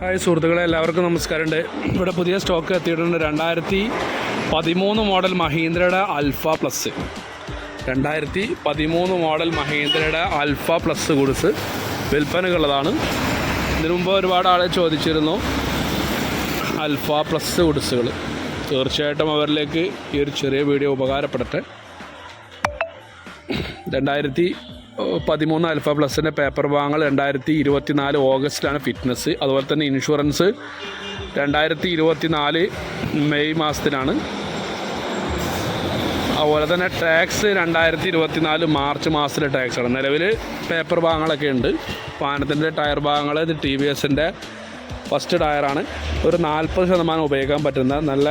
Hi സുഹൃത്തുക്കളെ, എല്ലാവർക്കും നമസ്കാരമുണ്ട്. ഇവിടെ പുതിയ സ്റ്റോക്ക് എത്തിയിട്ടുണ്ട്. 2013 മോഡൽ മഹീന്ദ്രയുടെ അൽഫ പ്ലസ്. 2013 മോഡൽ മഹീന്ദ്രയുടെ അൽഫ പ്ലസ് ഗുഡ്സ് വിൽപ്പനക്കുള്ളതാണ്. ഇതിനു മുമ്പ് ഒരുപാട് ആളെ ചോദിച്ചിരുന്നു അൽഫ പ്ലസ് ഗുഡ്സുകൾ. തീർച്ചയായിട്ടും അവരിലേക്ക് ഈ ഒരു ചെറിയ വീഡിയോ ഉപകാരപ്പെടട്ടെ. 2013 അൽഫ പ്ലസിൻ്റെ പേപ്പർ വാങ്ങൽ 2024 ഓഗസ്റ്റിലാണ് ഫിറ്റ്നസ്. അതുപോലെ തന്നെ ഇൻഷുറൻസ് 2024 മെയ് മാസത്തിലാണ്. അതുപോലെ തന്നെ ടാക്സ് 2024 മാർച്ച് മാസത്തിലെ ടാക്സാണ്. നിലവിൽ പേപ്പർ ഭാഗങ്ങളൊക്കെ ഉണ്ട്. വാഹനത്തിൻ്റെ ടയർ ഭാഗങ്ങൾ ഇത് TVSൻ്റെ ഫസ്റ്റ് ടയറാണ്. ഒരു 40% ഉപയോഗിക്കാൻ പറ്റുന്ന നല്ല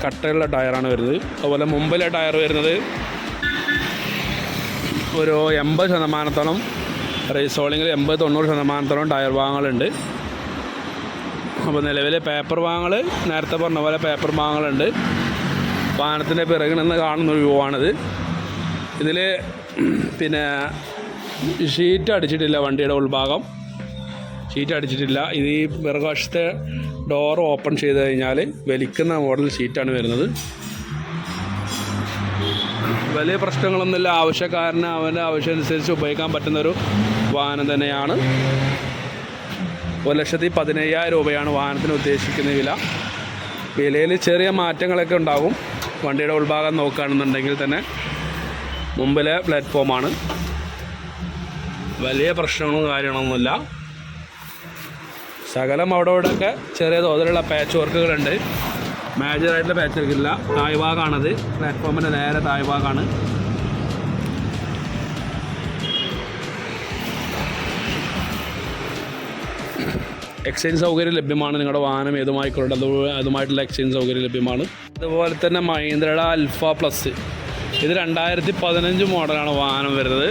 കട്ടയുള്ള ടയറാണ് വരുന്നത്. അതുപോലെ മുമ്പിലെ ടയർ വരുന്നത് ഒരു 80% റീസോളിങ്ങിൽ 80-90% ടയർ ഭാഗങ്ങളുണ്ട്. അപ്പോൾ നിലവിലെ പേപ്പർ ഭാഗങ്ങൾ നേരത്തെ പറഞ്ഞ പോലെ പേപ്പർ ഭാഗങ്ങളുണ്ട്. വാഹനത്തിൻ്റെ പിറകിൽ നിന്ന് കാണുന്ന ഒരു വ്യൂ ആണിത്. ഇതിൽ പിന്നെ ഷീറ്റ് അടിച്ചിട്ടില്ല. വണ്ടിയുടെ ഉൾഭാഗം ഷീറ്റ് അടിച്ചിട്ടില്ല. ഇത് ഈ പിറകുവശത്തെ ഡോർ ഓപ്പൺ ചെയ്ത് കഴിഞ്ഞാൽ വലിക്കുന്ന മോഡൽ ഷീറ്റാണ് വരുന്നത്. വലിയ പ്രശ്നങ്ങളൊന്നുമില്ല. ആവശ്യക്കാരന് അവൻ്റെ ആവശ്യമനുസരിച്ച് ഉപയോഗിക്കാൻ പറ്റുന്നൊരു വാഹനം തന്നെയാണ്. 1,15,000 രൂപയാണ് വാഹനത്തിന് ഉദ്ദേശിക്കുന്ന വില. വിലയിൽ ചെറിയ മാറ്റങ്ങളൊക്കെ ഉണ്ടാകും. വണ്ടിയുടെ ഉൾഭാഗം നോക്കുകയാണെന്നുണ്ടെങ്കിൽ തന്നെ മുമ്പിലെ പ്ലാറ്റ്ഫോമാണ്. വലിയ പ്രശ്നങ്ങളും കാര്യങ്ങളൊന്നുമില്ല. ശകലം അവിടെ ഇവിടെയൊക്കെ ചെറിയ തോതിലുള്ള പാച്ച് വർക്കുകളുണ്ട്. മേജറായിട്ടുള്ള പാച്ച് വർക്കില്ല. താഴ്ഭാഗമാണത്. പ്ലാറ്റ്ഫോമിൻ്റെ നേരെ താഴ്ഭാഗമാണ്. എക്സ്ചേഞ്ച് സൗകര്യം ലഭ്യമാണ്. നിങ്ങളുടെ വാഹനം ഏതുമായിക്കൊള്ളട്ടെ അതുമായിട്ടുള്ള എക്സ്ചേഞ്ച് സൗകര്യം ലഭ്യമാണ്. അതുപോലെ തന്നെ മഹീന്ദ്രയുടെ അൽഫ പ്ലസ് ഇത് 2015 മോഡലാണ് വാഹനം വരുന്നത്.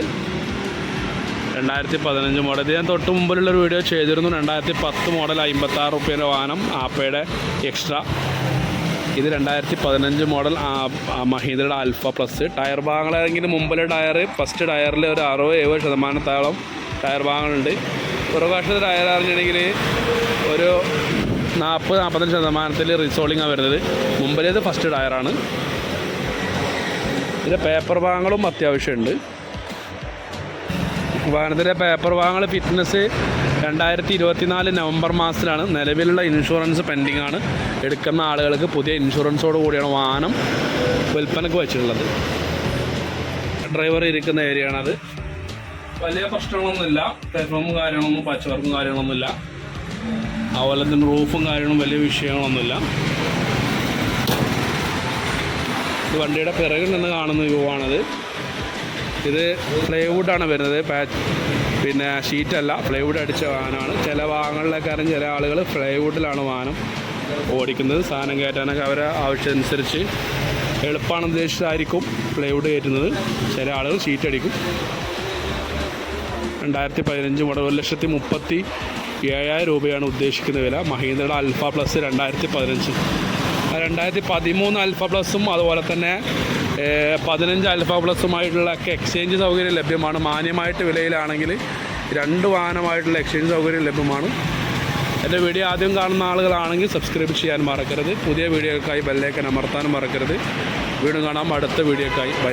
2015 മോഡൽ. ഇത് ഞാൻ തൊട്ട് മുമ്പിലുള്ളൊരു വീഡിയോ ചെയ്തിരുന്നു. 2010 മോഡൽ 56 റുപ്യേൻ്റെ വാഹനം ആപ്പയുടെ എക്സ്ട്രാ. ഇത് 2015 മോഡൽ മഹീന്ദ്രയുടെ അൽഫ പ്ലസ്. ടയർ ഭാഗങ്ങളാണെങ്കിൽ മുമ്പിലെ ടയർ ഫസ്റ്റ് ടയറിൽ ഒരു 60-70% ടയർ ഭാഗങ്ങളുണ്ട്. പുറകുവശത്തെ ടയർ അറിഞ്ഞിട്ടുണ്ടെങ്കിൽ ഒരു 40-45% റീസോളിങ്ങാണ് വരുന്നത്. മുമ്പിലേത് ഫസ്റ്റ് ടയറാണ്. ഇതിൻ്റെ പേപ്പർ ഭാഗങ്ങളും അത്യാവശ്യമുണ്ട്. വാഹനത്തിൻ്റെ പേപ്പർ ഭാഗങ്ങൾ ഫിറ്റ്നസ് 2024 നവംബർ മാസത്തിലാണ്. നിലവിലുള്ള ഇൻഷുറൻസ് പെൻഡിങ് ആണ്. എടുക്കുന്ന ആളുകൾക്ക് പുതിയ ഇൻഷുറൻസോട് കൂടിയാണ് വാഹനം വിൽപ്പനക്ക് വെച്ചിട്ടുള്ളത്. ഡ്രൈവർ ഇരിക്കുന്ന ഏരിയയാണത്. വലിയ പ്രശ്നങ്ങളൊന്നുമില്ല. പ്ലാറ്റ്ഫോമും കാര്യങ്ങളൊന്നും പാച്ച് വർക്കും കാര്യങ്ങളൊന്നുമില്ല. അതുപോലെ തന്നെ റൂഫും കാര്യങ്ങളും വലിയ വിഷയങ്ങളൊന്നുമില്ല. ഇത് വണ്ടിയുടെ പിറകിൽ നിന്ന് കാണുന്ന വ്യൂ ആണത്. ഇത് പ്ലൈവുഡാണ് വരുന്നത്. പിന്നെ ഷീറ്റല്ല, പ്ലൈവുഡ് അടിച്ച വാഹനമാണ്. ചില വാഹനങ്ങളിലേക്കാരും ചില ആളുകൾ പ്ലൈവുഡിലാണ് വാഹനം ഓടിക്കുന്നത്. സാധനം കയറ്റാനൊക്കെ അവരെ ആവശ്യമനുസരിച്ച് എളുപ്പമാണ് ഉദ്ദേശിച്ചായിരിക്കും പ്ലൈവുഡ് കയറ്റുന്നത്. ചില ആളുകൾ ഷീറ്റ് അടിക്കും. 2015 മോഡൽ 1,37,000 രൂപയാണ് ഉദ്ദേശിക്കുന്ന വില. മഹീന്ദ്രയുടെ അൽഫ പ്ലസ് 2015. 2013 അൽഫ പ്ലസും അതുപോലെ തന്നെ 15 അൽഫ പ്ലസുമായിട്ടുള്ള എക്സ്ചേഞ്ച് സൗകര്യം ലഭ്യമാണ്. മാന്യമായിട്ട് വിലയിലാണെങ്കിൽ 2 വാഹനമായിട്ടുള്ള എക്സ്ചേഞ്ച് സൗകര്യം ലഭ്യമാണ്. എൻ്റെ വീഡിയോ ആദ്യം കാണുന്ന ആളുകളാണെങ്കിൽ സബ്സ്ക്രൈബ് ചെയ്യാൻ മറക്കരുത്. പുതിയ വീഡിയോക്കായി ബെല്ലൈക്കൻ അമർത്താനും മറക്കരുത്. വീണ്ടും കാണാം അടുത്ത വീഡിയോക്കായി. ബൈ.